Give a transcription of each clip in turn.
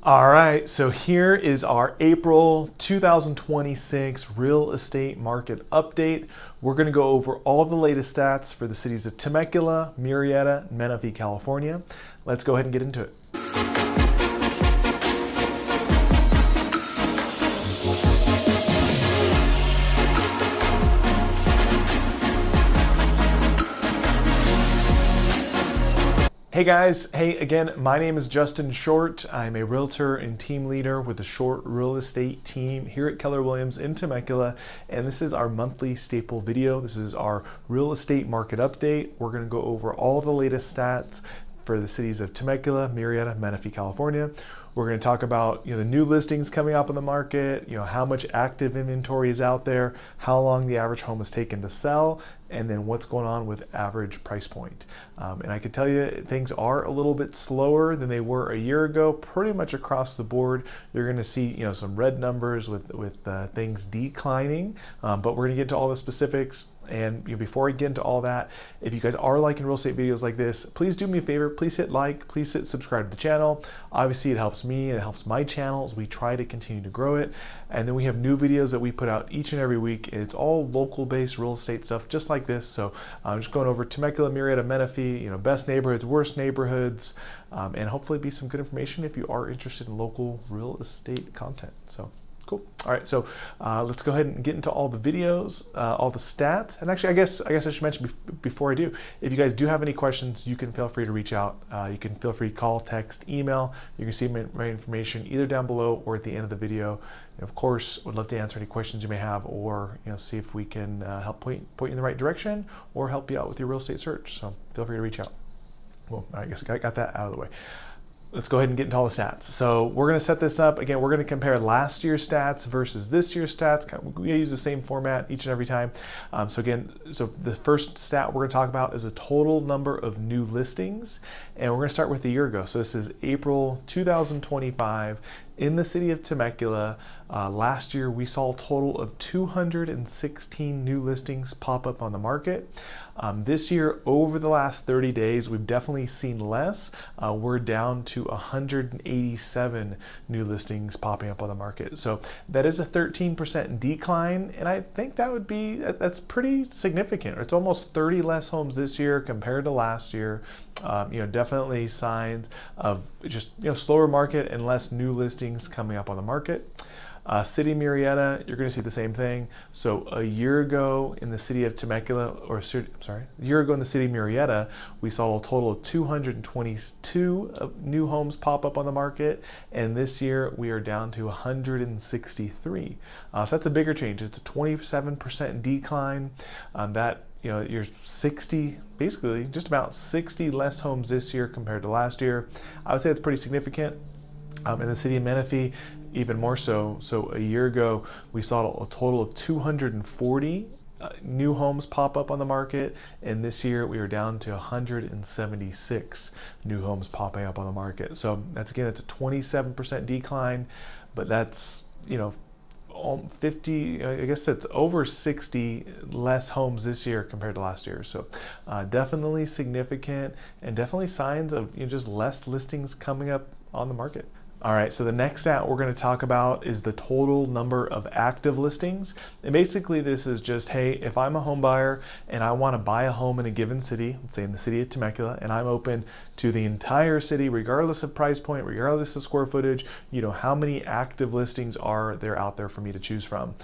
All right, so here is our April 2026 real estate market update. We're going to go over all the latest stats for the cities of Temecula, Murrieta, and Menifee, California. Let's go ahead and get into it. Hey guys, hey again, my name is Justin Short. I'm a realtor and team leader with the Short Real Estate team here at Keller Williams in Temecula, and this is our monthly staple video. This is our real estate market update. We're going to go over all the latest stats for the cities of Temecula, Murrieta, Menifee, California. We're going to talk about the new listings coming up on the market, how much active inventory is out there, how long the average home is taken to sell, and then what's going on with average price point. And I can tell you things are a little bit slower than they were a year ago, pretty much across the board. You're going to see some red numbers with things declining, but we're going to get into all the specifics. And before I get into all that, if you guys are liking real estate videos like this, please do me a favor. Please hit like, please hit subscribe to the channel. Obviously, it helps me and it helps my channel as we try to continue to grow it. And then we have new videos that we put out each and every week. It's all local-based real estate stuff, just like this. So I'm just going over Temecula, Murrieta, Menifee, best neighborhoods, worst neighborhoods, and hopefully be some good information if you are interested in local real estate content. So. Cool. All right, so let's go ahead and get into all the videos, all the stats. And actually, I guess I should mention before I do, if you guys do have any questions, you can feel free to reach out. You can feel free to call, text, email. You can see my information either down below or at the end of the video. And of course, would love to answer any questions you may have, or see if we can help point you in the right direction, or help you out with your real estate search. So feel free to reach out. Well, I guess I got that out of the way. Let's go ahead and get into all the stats. So we're going to set this up. Again, we're going to compare last year's stats versus this year's stats. We use the same format each and every time. So the first stat we're going to talk about is the total number of new listings. And we're going to start with a year ago. So this is April 2025 in the city of Temecula. Last year, we saw a total of 216 new listings pop up on the market. This year, over the last 30 days, we've definitely seen less. We're down to 187 new listings popping up on the market. So that is a 13% decline, and I think that's pretty significant. It's almost 30 less homes this year compared to last year. Definitely signs of just slower market and less new listings coming up on the market. City Murrieta, you're going to see the same thing. So a year ago in the city of Temecula, a year ago in the city of Murrieta, we saw a total of 222 new homes pop up on the market, and this year we are down to 163. So that's a bigger change. It's a 27% decline. You're 60, basically just about 60 less homes this year compared to last year. I would say it's pretty significant. In the city of Menifee, even more so. So a year ago, we saw a total of 240 new homes pop up on the market, and this year we are down to 176 new homes popping up on the market. So that's a 27% decline, but that's 50, I guess that's over 60 less homes this year compared to last year. So definitely significant, and definitely signs of just less listings coming up on the market. All right, so the next stat we're going to talk about is the total number of active listings. And basically this is just, hey, if I'm a home buyer and I want to buy a home in a given city, let's say in the city of Temecula, and I'm open to the entire city, regardless of price point, regardless of square footage, how many active listings are there out there for me to choose from?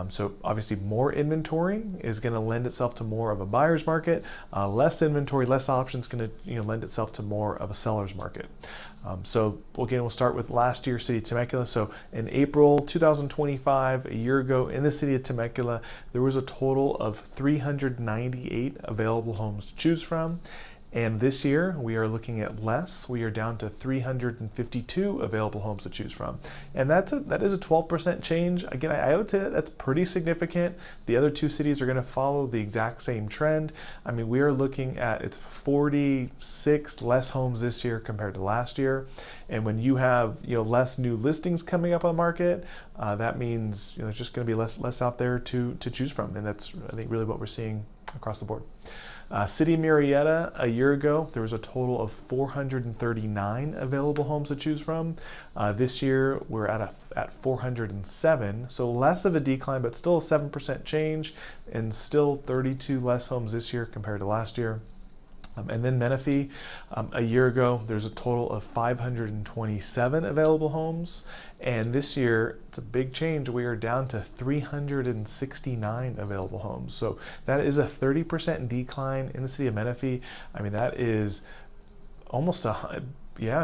So obviously more inventory is going to lend itself to more of a buyer's market. Less inventory, less options going to lend itself to more of a seller's market. So again, we'll start with last year's city of Temecula. So in April 2025, a year ago in the city of Temecula, there was a total of 398 available homes to choose from. And this year, we are looking at less. We are down to 352 available homes to choose from. And that is a 12% change. Again, I would say that's pretty significant. The other two cities are going to follow the exact same trend. I mean, we are looking at, it's 46 less homes this year compared to last year. And when you have less new listings coming up on the market, that means there's just going to be less out there to choose from. And that's, I think, really what we're seeing across the board. City of Murrieta, a year ago, there was a total of 439 available homes to choose from. This year, we're at 407, so less of a decline, but still a 7% change, and still 32 less homes this year compared to last year. And then Menifee, a year ago, there's a total of 527 available homes. And this year, it's a big change. We are down to 369 available homes. So that is a 30% decline in the city of Menifee. I mean, that is almost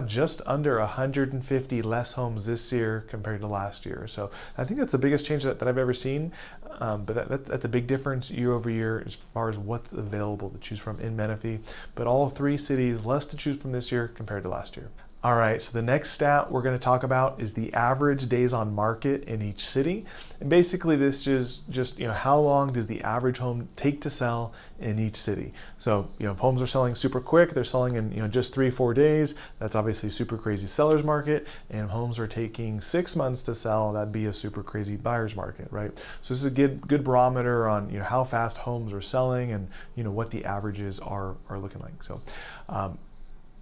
just under 150 less homes this year compared to last year. So I think that's the biggest change that I've ever seen. But that's a big difference year over year as far as what's available to choose from in Menifee. But all three cities, less to choose from this year compared to last year. All right, so the next stat we're going to talk about is the average days on market in each city. And basically this is just how long does the average home take to sell in each city. So if homes are selling super quick, they're selling in just 3-4 days, that's obviously super crazy seller's market. And if homes are taking 6 months to sell, that'd be a super crazy buyer's market, right? So this is a good barometer on how fast homes are selling and what the averages are looking like. So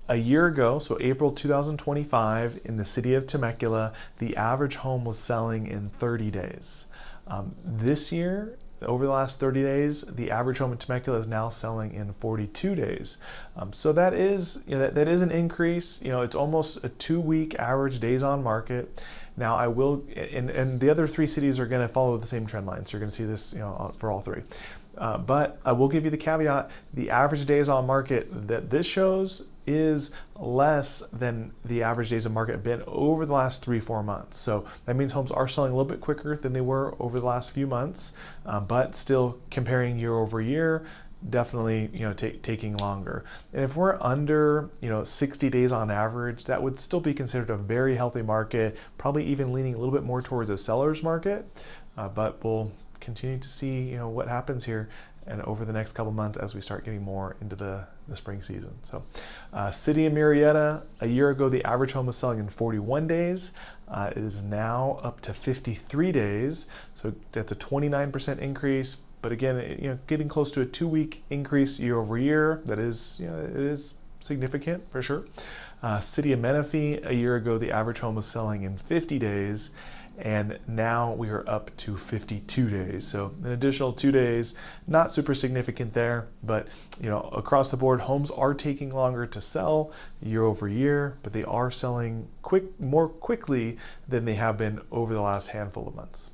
a year ago, so April 2025, in the city of Temecula, the average home was selling in 30 days. This year, over the last 30 days, the average home in Temecula is now selling in 42 days. So that is that is an increase. It's almost a 2-week average days on market. Now I will, and the other 3 cities are going to follow the same trend line. So you're going to see this, for all 3. But I will give you the caveat: the average days on market that this shows is less than the average days of market been over the last 3-4 months. So that means homes are selling a little bit quicker than they were over the last few months, but still comparing year over year, definitely taking longer. And if we're under 60 days on average, that would still be considered a very healthy market, probably even leaning a little bit more towards a seller's market. But we'll continue to see what happens here and over the next couple months as we start getting more into the spring season. So city of Murrieta, a year ago the average home was selling in 41 days. It is now up to 53 days, so that's a 29% increase. But again, getting close to a 2-week increase year over year. That is, it is significant for sure. City of Menifee, a year ago the average home was selling in 50 days. And now we are up to 52 days. So an additional 2 days, not super significant there, but across the board, homes are taking longer to sell year over year, but they are selling more quickly than they have been over the last handful of months.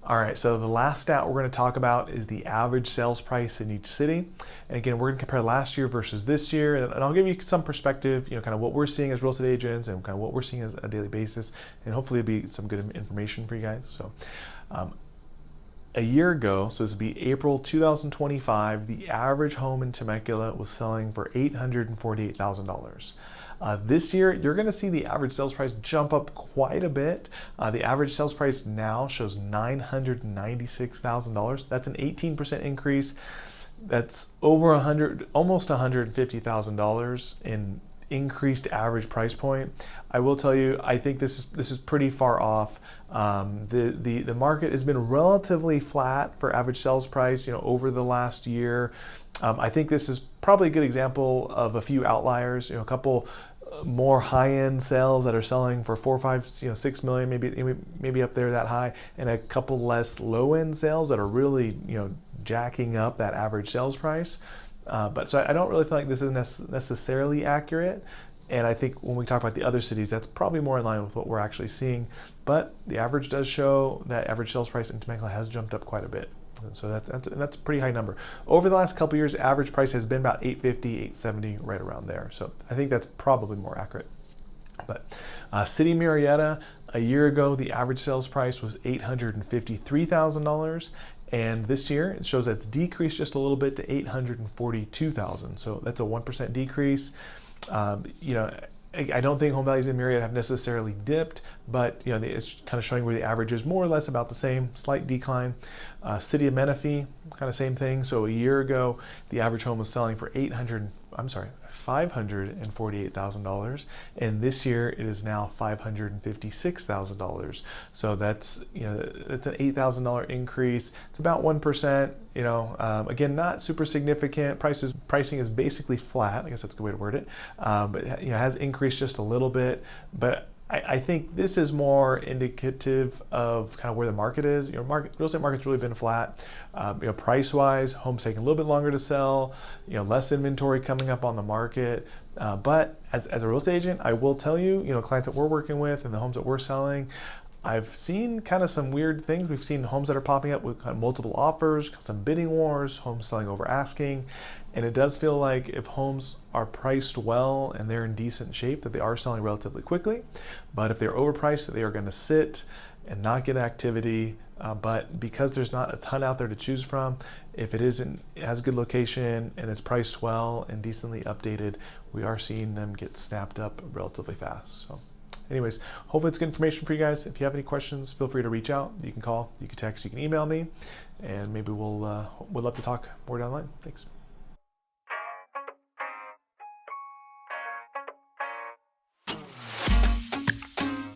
All right, so the last stat we're going to talk about is the average sales price in each city. And again, we're going to compare last year versus this year, and I'll give you some perspective, kind of what we're seeing as real estate agents and kind of what we're seeing as a daily basis, and hopefully it'll be some good information for you guys. So a year ago, so this would be April 2025, the average home in Temecula was selling for $848,000. This year, you're going to see the average sales price jump up quite a bit. The average sales price now shows $996,000. That's an 18% increase. That's over almost $150,000 in increased average price point. I will tell you, I think this is pretty far off. The market has been relatively flat for average sales price, over the last year. I think this is probably a good example of a few outliers. A couple more high-end sales that are selling for 4, 5, 6 million, maybe up there that high, and a couple less low-end sales that are really jacking up that average sales price. But so I don't really feel like this is necessarily accurate. And I think when we talk about the other cities, that's probably more in line with what we're actually seeing. But the average does show that average sales price in Temecula has jumped up quite a bit. And so that's a pretty high number. Over the last couple of years, average price has been about $850, $870, right around there. So I think that's probably more accurate. But City of Murrieta, a year ago, the average sales price was $853,000. And this year, it shows that's decreased just a little bit to $842,000. So that's a 1% decrease. I don't think home values in Murrieta have necessarily dipped, but it's kind of showing where the average is more or less about the same, slight decline. City of Menifee, kind of same thing. So a year ago, the average home was selling for $548,000, and this year it is now $556,000. So that's, it's an $8,000 increase. It's about 1%. Again, not super significant. Pricing is basically flat. I guess that's a good way to word it. But it has increased just a little bit. But I think this is more indicative of kind of where the market is. Real estate market's really been flat. Price-wise, homes taking a little bit longer to sell. Less inventory coming up on the market. But as a real estate agent, I will tell you, clients that we're working with and the homes that we're selling, I've seen kind of some weird things. We've seen homes that are popping up with kind of multiple offers, some bidding wars, homes selling over asking. And it does feel like if homes are priced well and they're in decent shape, that they are selling relatively quickly. But if they're overpriced, they are going to sit and not get activity. But because there's not a ton out there to choose from, if it has a good location and it's priced well and decently updated, we are seeing them get snapped up relatively fast. So anyways, hopefully it's good information for you guys. If you have any questions, feel free to reach out. You can call, you can text, you can email me, and maybe we'll love to talk more down the line. Thanks.